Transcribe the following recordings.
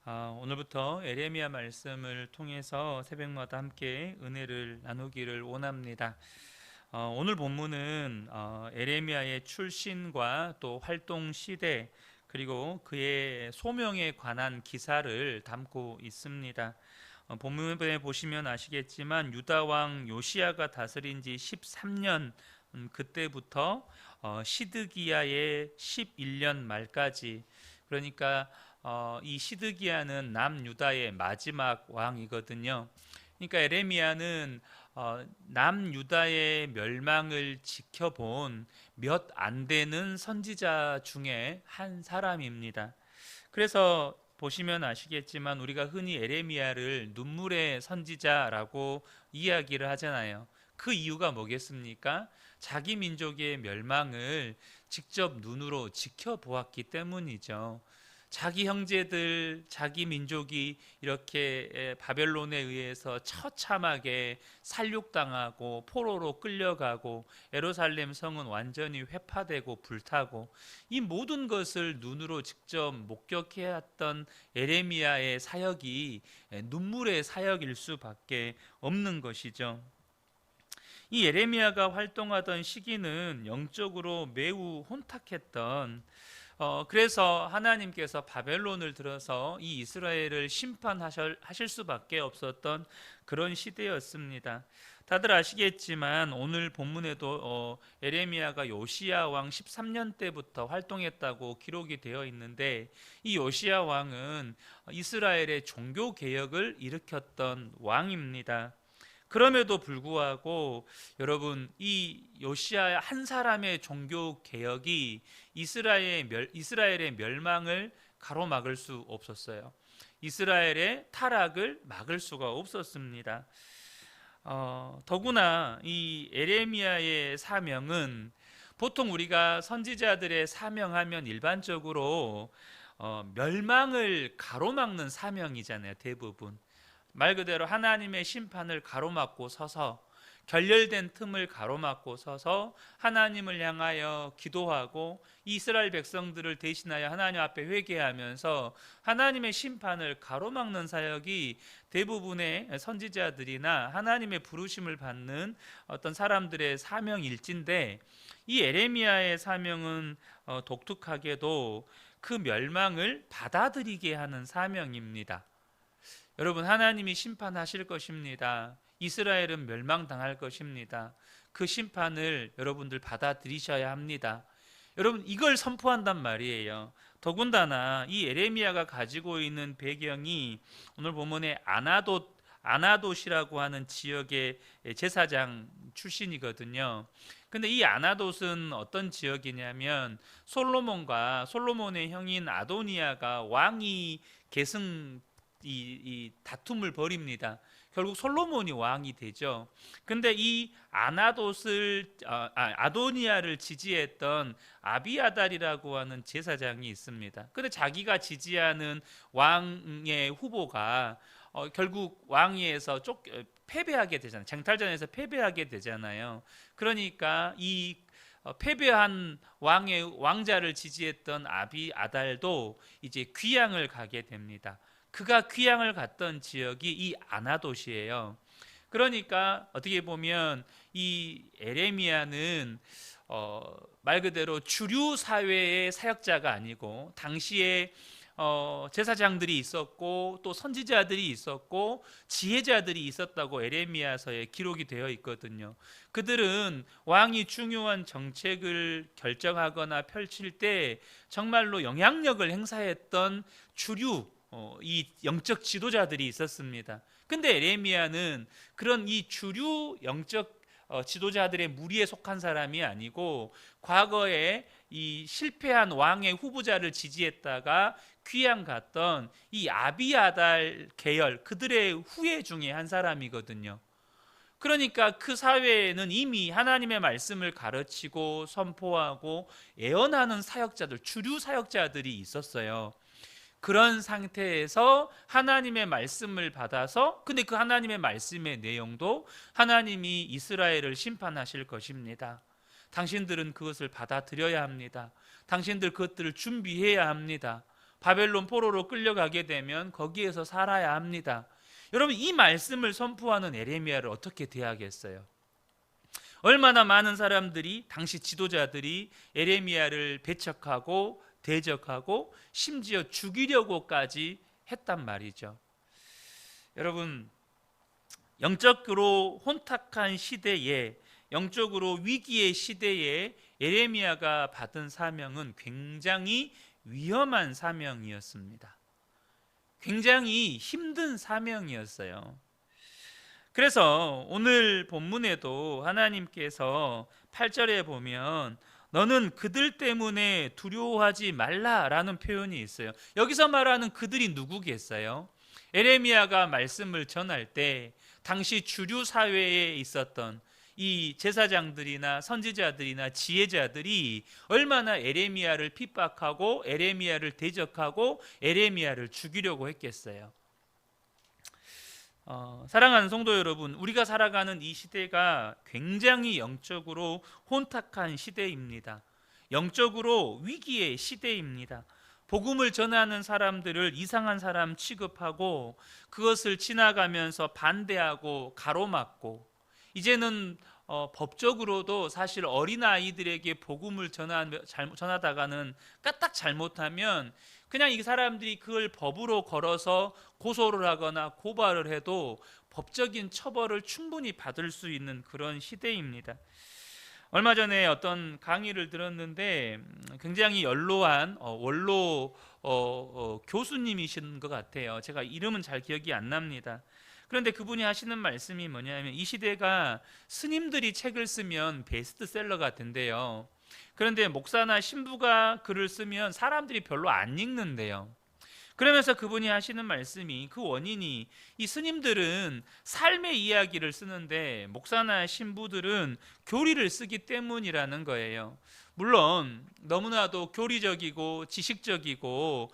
오늘부터 에레미야 말씀을 통해서 새벽마다 함께 은혜를 나누기를 원합니다. 오늘 본문은 에레미야의 출신과 또 활동 시대 그리고 그의 소명에 관한 기사를 담고 있습니다. 본문에 보시면 아시겠지만 유다 왕 요시야가 다스린 지 13년 그때부터 시드기야의 11년 말까지, 그러니까 이 시드기야는 남유다의 마지막 왕이거든요. 그러니까 에레미야는 남유다의 멸망을 지켜본 몇 안 되는 선지자 중에 한 사람입니다. 그래서 보시면 아시겠지만 우리가 흔히 에레미야를 눈물의 선지자라고 이야기를 하잖아요. 그 이유가 뭐겠습니까? 자기 민족의 멸망을 직접 눈으로 지켜보았기 때문이죠. 자기 형제들, 자기 민족이 이렇게 바벨론에 의해서 처참하게 살육당하고 포로로 끌려가고 예루살렘 성은 완전히 회파되고 불타고, 이 모든 것을 눈으로 직접 목격해왔던 에레미야의 사역이 눈물의 사역일 수밖에 없는 것이죠. 이 예레미야가 활동하던 시기는 영적으로 매우 혼탁했던, 그래서 하나님께서 바벨론을 들어서 이 이스라엘을 심판하실 수밖에 없었던 그런 시대였습니다. 다들 아시겠지만 오늘 본문에도 에레미야가 요시야 왕 13년 때부터 활동했다고 기록이 되어 있는데, 이 요시야 왕은 이스라엘의 종교 개혁을 일으켰던 왕입니다. 그럼에도 불구하고 여러분, 이 요시야 한 사람의 종교 개혁이 이스라엘의 멸망을 가로막을 수 없었어요. 이스라엘의 타락을 막을 수가 없었습니다. 더구나 이 에레미야의 사명은, 보통 우리가 선지자들의 사명하면 일반적으로 멸망을 가로막는 사명이잖아요, 대부분. 말 그대로 하나님의 심판을 가로막고 서서, 결렬된 틈을 가로막고 서서 하나님을 향하여 기도하고 이스라엘 백성들을 대신하여 하나님 앞에 회개하면서 하나님의 심판을 가로막는 사역이 대부분의 선지자들이나 하나님의 부르심을 받는 어떤 사람들의 사명일진데, 이 에레미야의 사명은 독특하게도 그 멸망을 받아들이게 하는 사명입니다. 여러분, 하나님이 심판하실 것입니다. 이스라엘은 멸망당할 것입니다. 그 심판을 여러분들 받아들이셔야 합니다. 여러분, 이걸 선포한단 말이에요. 더군다나 이 에레미야가 가지고 있는 배경이 오늘 본문에 아나돗이라고 하는 지역의 제사장 출신이거든요. 근데 이 아나돗은 어떤 지역이냐면, 솔로몬의 형인 아도니아가 왕위 계승 이 다툼을 벌입니다. 결국 솔로몬이 왕이 되죠. 근데 이 아도니아를 지지했던 아비아달이라고 하는 제사장이 있습니다. 근데 자기가 지지하는 왕의 후보가 결국 왕위에서 패배하게 되잖아요. 쟁탈전에서 패배하게 되잖아요. 그러니까 이 패배한 왕자를 지지했던 아비아달도 이제 귀양을 가게 됩니다. 그가 귀향을 갔던 지역이 이 아나돗이에요. 그러니까 어떻게 보면 이 에레미야는 말 그대로 주류 사회의 사역자가 아니고, 당시에 제사장들이 있었고 또 선지자들이 있었고 지혜자들이 있었다고 에레미야서에 기록이 되어 있거든요. 그들은 왕이 중요한 정책을 결정하거나 펼칠 때 정말로 영향력을 행사했던 주류 이 영적 지도자들이 있었습니다. 근데 에레미야는 그런 이 주류 영적 지도자들의 무리에 속한 사람이 아니고, 과거에 이 실패한 왕의 후보자를 지지했다가 귀양 갔던 이 아비아달 계열, 그들의 후예 중에 한 사람이거든요. 그러니까 그 사회에는 이미 하나님의 말씀을 가르치고 선포하고 예언하는 사역자들, 주류 사역자들이 있었어요. 그런 상태에서 하나님의 말씀을 받아서, 근데 그 하나님의 말씀의 내용도 하나님이 이스라엘을 심판하실 것입니다. 당신들은 그것을 받아들여야 합니다. 당신들 그것들을 준비해야 합니다. 바벨론 포로로 끌려가게 되면 거기에서 살아야 합니다. 여러분, 이 말씀을 선포하는 에레미야를 어떻게 대하겠어요? 얼마나 많은 사람들이, 당시 지도자들이 에레미야를 배척하고 대적하고 심지어 죽이려고까지 했단 말이죠. 여러분, 영적으로 혼탁한 시대에, 영적으로 위기의 시대에 에레미야가 받은 사명은 굉장히 위험한 사명이었습니다. 굉장히 힘든 사명이었어요. 그래서 오늘 본문에도 하나님께서 8절에 보면 너는 그들 때문에 두려워하지 말라라는 표현이 있어요. 여기서 말하는 그들이 누구겠어요? 에레미야가 말씀을 전할 때 당시 주류 사회에 있었던 이 제사장들이나 선지자들이나 지혜자들이 얼마나 에레미야를 핍박하고 에레미야를 대적하고 에레미야를 죽이려고 했겠어요. 사랑하는 성도 여러분, 우리가 살아가는 이 시대가 굉장히 영적으로 혼탁한 시대입니다. 영적으로 위기의 시대입니다. 복음을 전하는 사람들을 이상한 사람 취급하고 그것을 지나가면서 반대하고 가로막고, 이제는 법적으로도 사실 어린아이들에게 복음을 전하다가는 까딱 잘못하면 그냥 이 사람들이 그걸 법으로 걸어서 고소를 하거나 고발을 해도 법적인 처벌을 충분히 받을 수 있는 그런 시대입니다. 얼마 전에 어떤 강의를 들었는데 굉장히 연로한 원로 교수님이신 것 같아요. 제가 이름은 잘 기억이 안 납니다. 그런데 그분이 하시는 말씀이 뭐냐면, 이 시대가 스님들이 책을 쓰면 베스트셀러가 된대요. 그런데 목사나 신부가 글을 쓰면 사람들이 별로 안 읽는데요. 그러면서 그분이 하시는 말씀이, 그 원인이 이 스님들은 삶의 이야기를 쓰는데 목사나 신부들은 교리를 쓰기 때문이라는 거예요. 물론 너무나도 교리적이고 지식적이고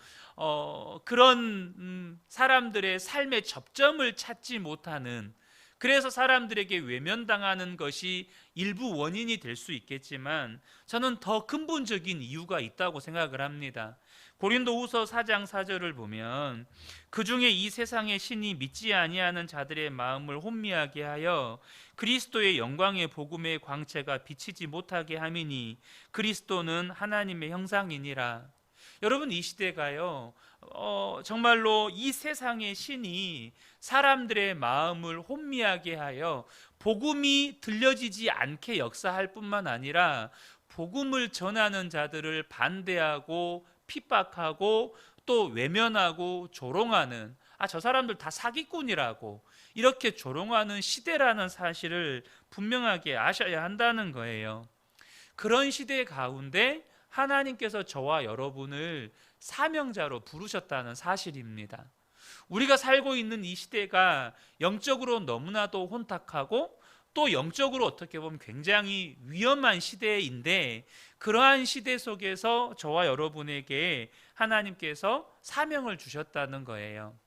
그런 사람들의 삶의 접점을 찾지 못하는, 그래서 사람들에게 외면당하는 것이 일부 원인이 될 수 있겠지만 저는 더 근본적인 이유가 있다고 생각을 합니다. 고린도후서 4장 4절을 보면 그 중에 이 세상의 신이 믿지 아니하는 자들의 마음을 혼미하게 하여 그리스도의 영광의 복음의 광채가 비치지 못하게 함이니 그리스도는 하나님의 형상이니라. 여러분, 이 시대가요, 정말로 이 세상의 신이 사람들의 마음을 혼미하게 하여 복음이 들려지지 않게 역사할 뿐만 아니라 복음을 전하는 자들을 반대하고 핍박하고 또 외면하고 조롱하는, 저 사람들 다 사기꾼이라고 이렇게 조롱하는 시대라는 사실을 분명하게 아셔야 한다는 거예요. 그런 시대 가운데 하나님께서 저와 여러분을 사명자로 부르셨다는 사실입니다. 우리가 살고 있는 이 시대가 영적으로 너무나도 혼탁하고 또 영적으로 어떻게 보면 굉장히 위험한 시대인데, 그러한 시대 속에서 저와 여러분에게 하나님께서 사명을 주셨다는 거예요.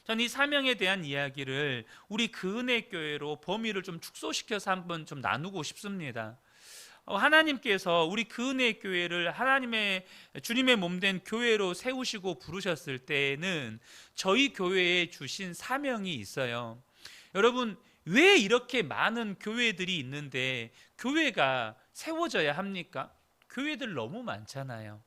전 이 사명에 대한 이야기를 우리 그은혜교회로 범위를 좀 축소시켜서 한번 좀 나누고 싶습니다. 하나님께서 우리 그은혜교회를 하나님의 주님의 몸된 교회로 세우시고 부르셨을 때에는 저희 교회에 주신 사명이 있어요. 여러분, 왜 이렇게 많은 교회들이 있는데 교회가 세워져야 합니까? 교회들 너무 많잖아요.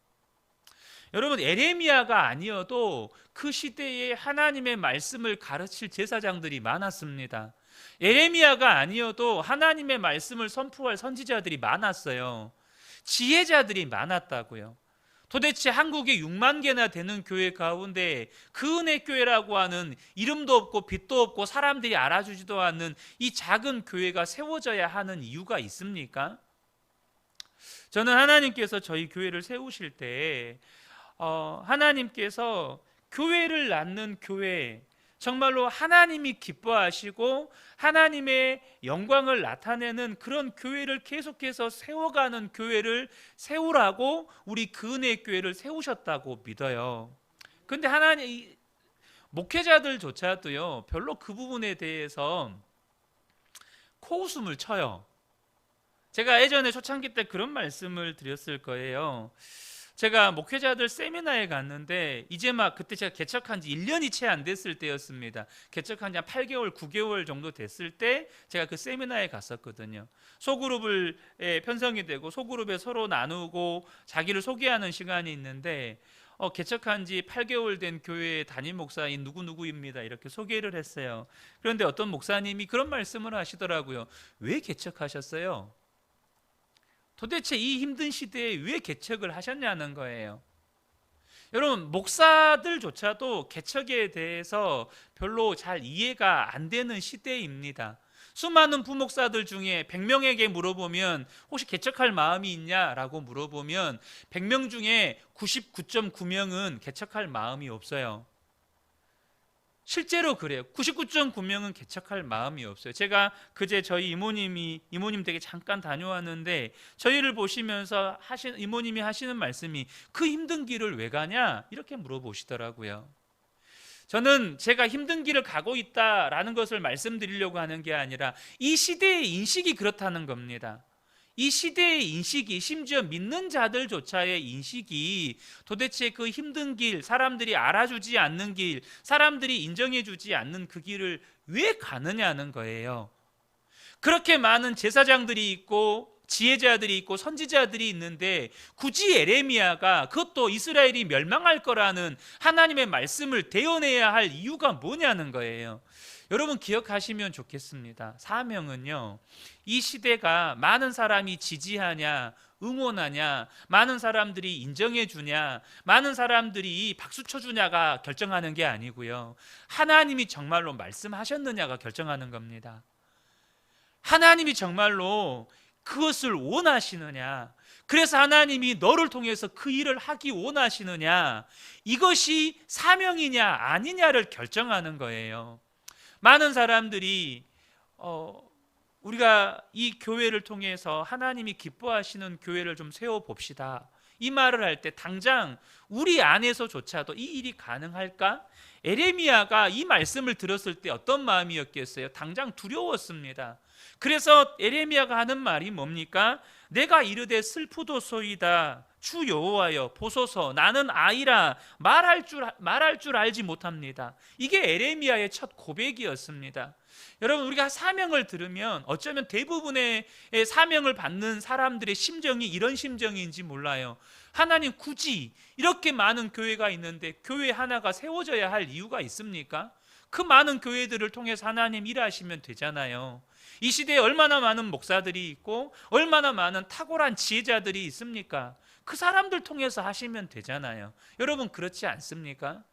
여러분, 에레미야가 아니어도 그 시대에 하나님의 말씀을 가르칠 제사장들이 많았습니다. 에레미야가 아니어도 하나님의 말씀을 선포할 선지자들이 많았어요. 지혜자들이 많았다고요. 도대체 한국에 6만 개나 되는 교회 가운데 그은혜교회라고 하는 이름도 없고 빛도 없고 사람들이 알아주지도 않는 이 작은 교회가 세워져야 하는 이유가 있습니까? 저는 하나님께서 저희 교회를 세우실 때 하나님께서 교회를 낳는 교회, 정말로 하나님이 기뻐하시고 하나님의 영광을 나타내는 그런 교회를 계속해서 세워가는 교회를 세우라고 우리 그은혜 교회를 세우셨다고 믿어요. 근데 하나님, 목회자들조차도요 별로 그 부분에 대해서 코웃음을 쳐요. 제가 예전에 초창기 때 그런 말씀을 드렸을 거예요. 제가 목회자들 세미나에 갔는데 이제 막 그때 제가 개척한 지 1년이 채 안 됐을 때였습니다. 개척한 지 한 8개월, 9개월 정도 됐을 때 제가 그 세미나에 갔었거든요. 소그룹을 편성이 되고 소그룹에 서로 나누고 자기를 소개하는 시간이 있는데 개척한 지 8개월 된 교회의 담임 목사인 누구누구입니다. 이렇게 소개를 했어요. 그런데 어떤 목사님이 그런 말씀을 하시더라고요. 왜 개척하셨어요? 도대체 이 힘든 시대에 왜 개척을 하셨냐는 거예요. 여러분, 목사들조차도 개척에 대해서 별로 잘 이해가 안 되는 시대입니다. 수많은 부목사들 중에 100명에게 물어보면 혹시 개척할 마음이 있냐라고 물어보면 100명 중에 99.9명은 개척할 마음이 없어요. 실제로 그래요. 99.9명은 개척할 마음이 없어요. 제가 그제 저희 이모님 댁에 잠깐 다녀왔는데 저희를 보시면서 이모님이 하시는 말씀이 그 힘든 길을 왜 가냐? 이렇게 물어보시더라고요. 저는 제가 힘든 길을 가고 있다라는 것을 말씀드리려고 하는 게 아니라 이 시대의 인식이 그렇다는 겁니다. 이 시대의 인식이, 심지어 믿는 자들조차의 인식이 도대체 그 힘든 길, 사람들이 알아주지 않는 길, 사람들이 인정해주지 않는 그 길을 왜 가느냐는 거예요. 그렇게 많은 제사장들이 있고 지혜자들이 있고 선지자들이 있는데 굳이 에레미야가, 그것도 이스라엘이 멸망할 거라는 하나님의 말씀을 대언해야 할 이유가 뭐냐는 거예요. 여러분, 기억하시면 좋겠습니다. 사명은요, 이 시대가 많은 사람이 지지하냐, 응원하냐, 많은 사람들이 인정해 주냐, 많은 사람들이 박수 쳐주냐가 결정하는 게 아니고요, 하나님이 정말로 말씀하셨느냐가 결정하는 겁니다. 하나님이 정말로 그것을 원하시느냐, 그래서 하나님이 너를 통해서 그 일을 하기 원하시느냐, 이것이 사명이냐 아니냐를 결정하는 거예요. 많은 사람들이 우리가 이 교회를 통해서 하나님이 기뻐하시는 교회를 좀 세워봅시다, 이 말을 할 때 당장 우리 안에서조차도 이 일이 가능할까? 에레미야가 이 말씀을 들었을 때 어떤 마음이었겠어요? 당장 두려웠습니다. 그래서 에레미야가 하는 말이 뭡니까? 내가 이르되 슬프도소이다 주 여호와여 보소서 나는 아이라 말할 줄 알지 못합니다. 이게 에레미야의 첫 고백이었습니다. 여러분, 우리가 사명을 들으면 어쩌면 대부분의 사명을 받는 사람들의 심정이 이런 심정인지 몰라요. 하나님, 굳이 이렇게 많은 교회가 있는데 교회 하나가 세워져야 할 이유가 있습니까? 그 많은 교회들을 통해서 하나님 일하시면 되잖아요. 이 시대에 얼마나 많은 목사들이 있고 얼마나 많은 탁월한 지혜자들이 있습니까? 그 사람들 통해서 하시면 되잖아요. 여러분, 그렇지 않습니까?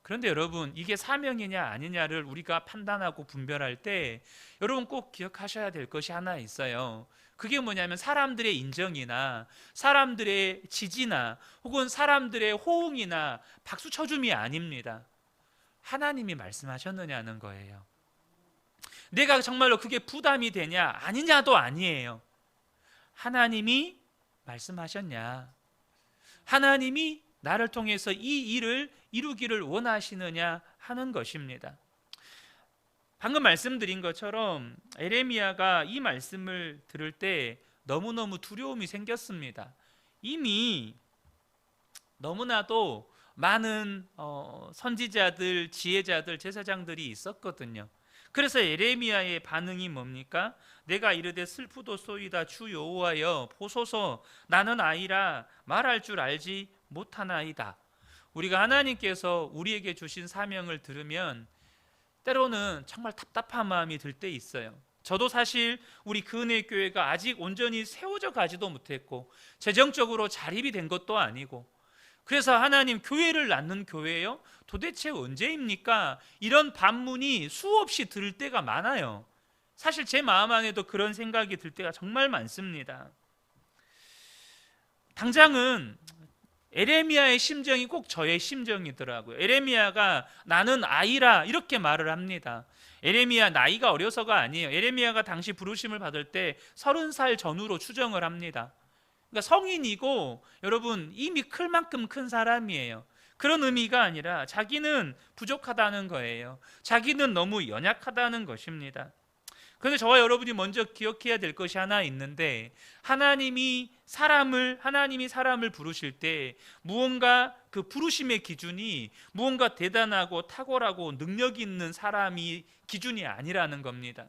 그런데 여러분, 이게 사명이냐 아니냐를 우리가 판단하고 분별할 때 여러분 꼭 기억하셔야 될 것이 하나 있어요. 그게 뭐냐면 사람들의 인정이나 사람들의 지지나 혹은 사람들의 호응이나 박수 쳐줌이 아닙니다. 하나님이 말씀하셨느냐는 거예요. 내가 정말로 그게 부담이 되냐 아니냐도 아니에요. 하나님이 말씀하셨냐, 하나님이 나를 통해서 이 일을 이루기를 원하시느냐 하는 것입니다. 방금 말씀드린 것처럼 에레미야가 이 말씀을 들을 때 너무너무 두려움이 생겼습니다. 이미 너무나도 많은 선지자들, 지혜자들, 제사장들이 있었거든요. 그래서 에레미야의 반응이 뭡니까? 내가 이르되 슬프도소이다 주 여호와여 보소서 나는 아이라 말할 줄 알지 못하나이다. 우리가 하나님께서 우리에게 주신 사명을 들으면 때로는 정말 답답한 마음이 들 때 있어요. 저도 사실 우리 그은혜 교회가 아직 온전히 세워져 가지도 못했고 재정적으로 자립이 된 것도 아니고, 그래서 하나님, 교회를 낳는 교회요? 도대체 언제입니까? 이런 반문이 수없이 들 때가 많아요. 사실 제 마음 안에도 그런 생각이 들 때가 정말 많습니다. 당장은 에레미야의 심정이 꼭 저의 심정이더라고요. 에레미야가 나는 아이라 이렇게 말을 합니다. 에레미야 나이가 어려서가 아니에요. 에레미야가 당시 부르심을 받을 때 30살 전후로 추정을 합니다. 그러니까 성인이고 여러분 이미 클 만큼 큰 사람이에요. 그런 의미가 아니라 자기는 부족하다는 거예요. 자기는 너무 연약하다는 것입니다. 그런데 저와 여러분이 먼저 기억해야 될 것이 하나 있는데, 하나님이 사람을 부르실 때 무언가 그 부르심의 기준이 무언가 대단하고 탁월하고 능력 있는 사람이 기준이 아니라는 겁니다.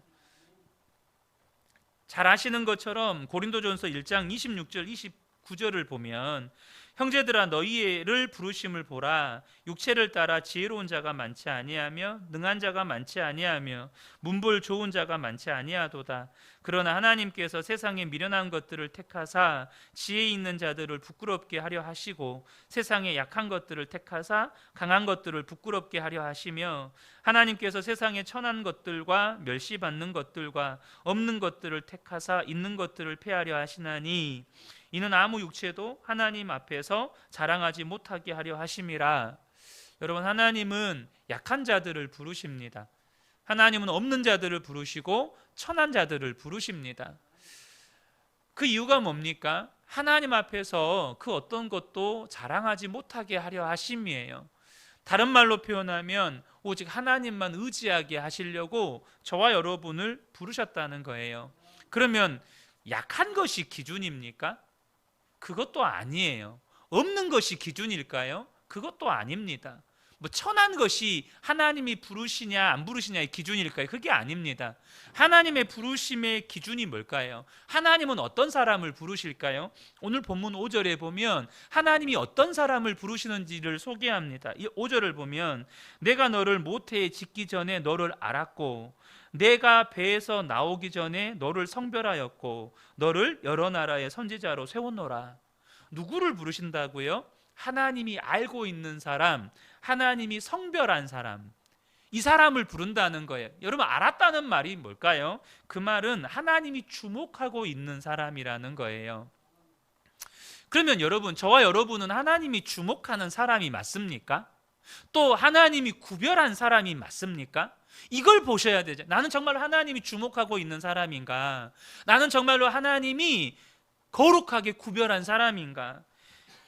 잘 아시는 것처럼 고린도전서 1장 26절 29절을 보면, 형제들아 너희를 부르심을 보라. 육체를 따라 지혜로운 자가 많지 아니하며 능한 자가 많지 아니하며 문벌 좋은 자가 많지 아니하도다. 그러나 하나님께서 세상에 미련한 것들을 택하사 지혜 있는 자들을 부끄럽게 하려 하시고, 세상에 약한 것들을 택하사 강한 것들을 부끄럽게 하려 하시며, 하나님께서 세상에 천한 것들과 멸시받는 것들과 없는 것들을 택하사 있는 것들을 폐하려 하시나니, 이는 아무 육체도 하나님 앞에서 자랑하지 못하게 하려 하심이라. 여러분, 하나님은 약한 자들을 부르십니다. 하나님은 없는 자들을 부르시고 천한 자들을 부르십니다. 그 이유가 뭡니까? 하나님 앞에서 그 어떤 것도 자랑하지 못하게 하려 하심이에요. 다른 말로 표현하면 오직 하나님만 의지하게 하시려고 저와 여러분을 부르셨다는 거예요. 그러면 약한 것이 기준입니까? 그것도 아니에요. 없는 것이 기준일까요? 그것도 아닙니다. 천한 것이 하나님이 부르시냐 안 부르시냐의 기준일까요? 그게 아닙니다. 하나님의 부르심의 기준이 뭘까요? 하나님은 어떤 사람을 부르실까요? 오늘 본문 5절에 보면 하나님이 어떤 사람을 부르시는지를 소개합니다. 이 5절을 보면, 내가 너를 모태에 짓기 전에 너를 알았고 내가 배에서 나오기 전에 너를 성별하였고 너를 여러 나라의 선지자로 세웠노라. 누구를 부르신다고요? 하나님이 알고 있는 사람, 하나님이 성별한 사람, 이 사람을 부른다는 거예요. 여러분, 알았다는 말이 뭘까요? 그 말은 하나님이 주목하고 있는 사람이라는 거예요. 그러면 여러분, 저와 여러분은 하나님이 주목하는 사람이 맞습니까? 또 하나님이 구별한 사람이 맞습니까? 이걸 보셔야 되죠. 나는 정말 하나님이 주목하고 있는 사람인가? 나는 정말로 하나님이 거룩하게 구별한 사람인가?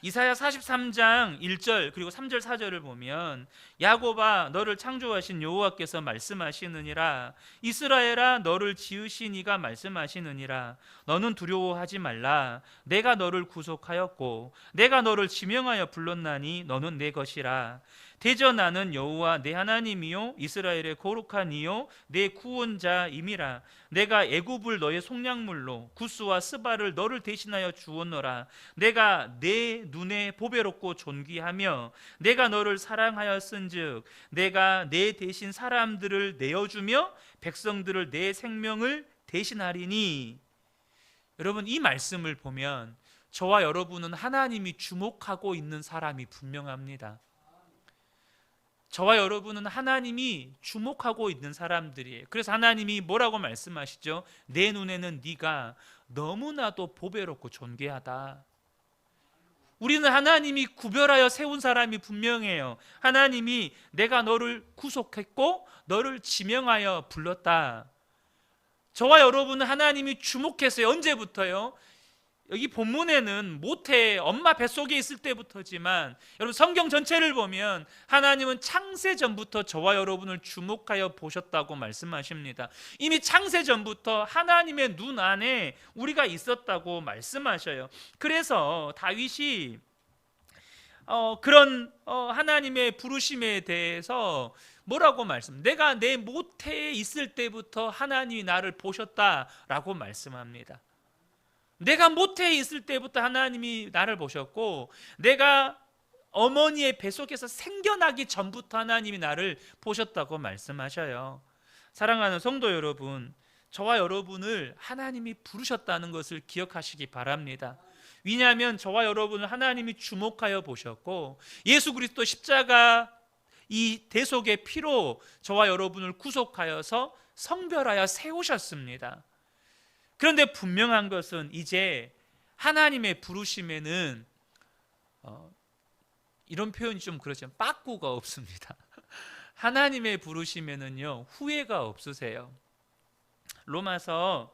이사야 43장 1절 그리고 3절 4절을 보면, 야곱아 너를 창조하신 여호와께서 말씀하시느니라. 이스라엘아 너를 지으신 이가 말씀하시느니라. 너는 두려워하지 말라. 내가 너를 구속하였고 내가 너를 지명하여 불렀나니 너는 내 것이라. 대저 나는 여호와 내 하나님이요 이스라엘의 거룩한 이요 내 구원자임이라. 내가 애굽을 너의 속량물로 구스와 스바를 너를 대신하여 주었노라. 내가 내 눈에 보배롭고 존귀하며 내가 너를 사랑하였은즉 내가 내 대신 사람들을 내어주며 백성들을 내 생명을 대신하리니. 여러분, 이 말씀을 보면 저와 여러분은 하나님이 주목하고 있는 사람이 분명합니다. 저와 여러분은 하나님이 주목하고 있는 사람들이에요. 그래서 하나님이 뭐라고 말씀하시죠? 내 눈에는 네가 너무나도 보배롭고 존귀하다. 우리는 하나님이 구별하여 세운 사람이 분명해요. 하나님이 내가 너를 구속했고 너를 지명하여 불렀다. 저와 여러분은 하나님이 주목했어요. 언제부터요? 여기 본문에는 모태 엄마 뱃속에 있을 때부터지만, 여러분 성경 전체를 보면 하나님은 창세 전부터 저와 여러분을 주목하여 보셨다고 말씀하십니다. 이미 창세 전부터 하나님의 눈 안에 우리가 있었다고 말씀하셔요. 그래서 다윗이 그런 하나님의 부르심에 대해서 뭐라고 내가 내 모태에 있을 때부터 하나님이 나를 보셨다라고 말씀합니다. 내가 모태에 있을 때부터 하나님이 나를 보셨고, 내가 어머니의 뱃속에서 생겨나기 전부터 하나님이 나를 보셨다고 말씀하셔요. 사랑하는 성도 여러분, 저와 여러분을 하나님이 부르셨다는 것을 기억하시기 바랍니다. 왜냐하면 저와 여러분을 하나님이 주목하여 보셨고, 예수 그리스도 십자가 이 대속의 피로 저와 여러분을 구속하여서 성별하여 세우셨습니다. 그런데 분명한 것은 이제 하나님의 부르심에는 이런 표현이 좀 그렇지만 빠꾸가 없습니다. 하나님의 부르심에는요 후회가 없으세요. 로마서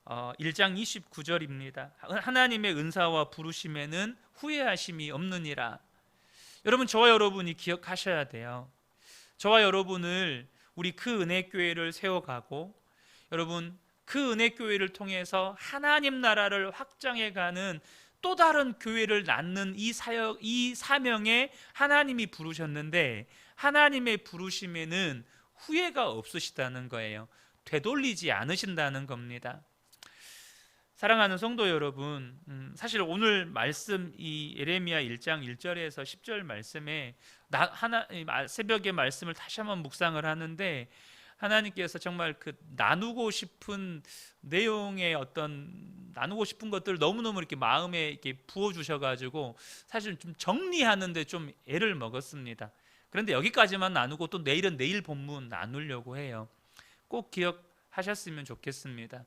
1장 29절입니다. 하나님의 은사와 부르심에는 후회하심이 없느니라. 여러분, 저와 여러분이 기억하셔야 돼요. 저와 여러분을 우리 그 은혜교회를 세워가고, 여러분, 그 은혜교회를 통해서 하나님 나라를 확장해가는 또 다른 교회를 낳는 이 사명에 하나님이 부르셨는데, 하나님의 부르심에는 후회가 없으시다는 거예요. 되돌리지 않으신다는 겁니다. 사랑하는 성도 여러분, 사실 오늘 말씀, 이 예레미야 1장 1절에서 10절 말씀에 새벽에 말씀을 다시 한번 묵상을 하는데, 하나님께서 정말 그 나누고 싶은 내용의 나누고 싶은 것들을 너무너무 이렇게 마음에 이렇게 부어 주셔가지고 사실 좀 정리하는데 좀 애를 먹었습니다. 그런데 여기까지만 나누고 또 내일은 내일 본문 나누려고 해요. 꼭 기억하셨으면 좋겠습니다.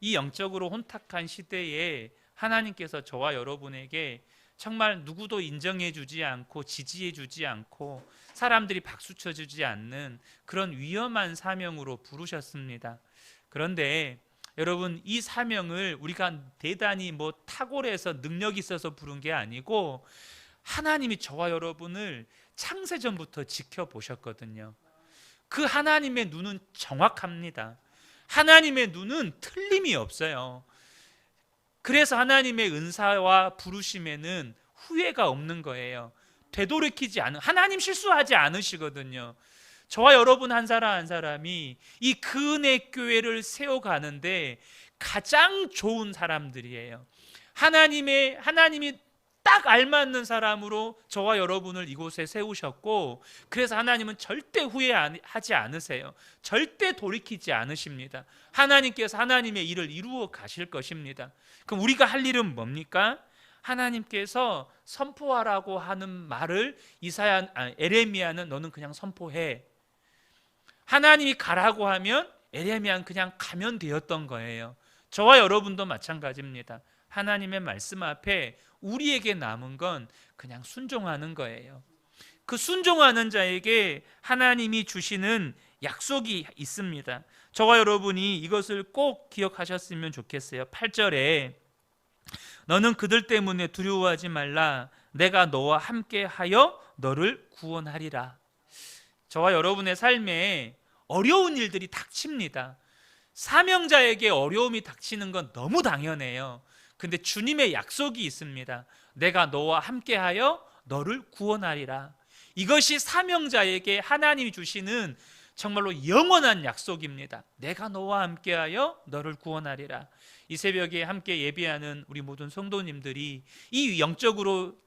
이 영적으로 혼탁한 시대에 하나님께서 저와 여러분에게 정말 누구도 인정해 주지 않고 지지해 주지 않고 사람들이 박수 쳐주지 않는 그런 위험한 사명으로 부르셨습니다. 그런데 여러분, 이 사명을 우리가 대단히 탁월해서 능력이 있어서 부른 게 아니고 하나님이 저와 여러분을 창세전부터 지켜보셨거든요. 그 하나님의 눈은 정확합니다. 하나님의 눈은 틀림이 없어요. 그래서 하나님의 은사와 부르심에는 후회가 없는 거예요. 되돌이키지 않은, 하나님 실수하지 않으시거든요. 저와 여러분 한 사람 한 사람이 이 근의 교회를 세워가는데 가장 좋은 사람들이에요. 하나님이 딱 알맞는 사람으로 저와 여러분을 이곳에 세우셨고, 그래서 하나님은 절대 후회하지 않으세요. 절대 돌이키지 않으십니다. 하나님께서 하나님의 일을 이루어 가실 것입니다. 그럼 우리가 할 일은 뭡니까? 하나님께서 선포하라고 하는 말을 에레미야는 너는 그냥 선포해. 하나님이 가라고 하면 에레미야는 그냥 가면 되었던 거예요. 저와 여러분도 마찬가지입니다. 하나님의 말씀 앞에 우리에게 남은 건 그냥 순종하는 거예요. 그 순종하는 자에게 하나님이 주시는 약속이 있습니다. 저와 여러분이 이것을 꼭 기억하셨으면 좋겠어요. 8절에 너는 그들 때문에 두려워하지 말라. 내가 너와 함께하여 너를 구원하리라. 저와 여러분의 삶에 어려운 일들이 닥칩니다. 사명자에게 어려움이 닥치는 건 너무 당연해요. 근데 주님의 약속이 있습니다. 내가 너와 함께하여 너를 구원하리라. 이것이 사명자에게 하나님이 주시는 정말로 영원한 약속입니다. 내가 너와 함께하여 너를 구원하리라. 이 새벽에 함께 예배하는 우리 모든 성도님들이 이 영적으로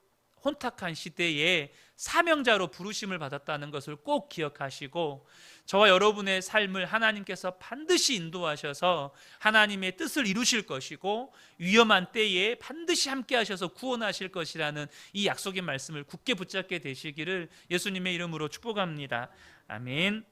혼탁한 시대에 사명자로 부르심을 받았다는 것을 꼭 기억하시고, 저와 여러분의 삶을 하나님께서 반드시 인도하셔서 하나님의 뜻을 이루실 것이고 위험한 때에 반드시 함께 하셔서 구원하실 것이라는 이 약속의 말씀을 굳게 붙잡게 되시기를 예수님의 이름으로 축복합니다. 아멘.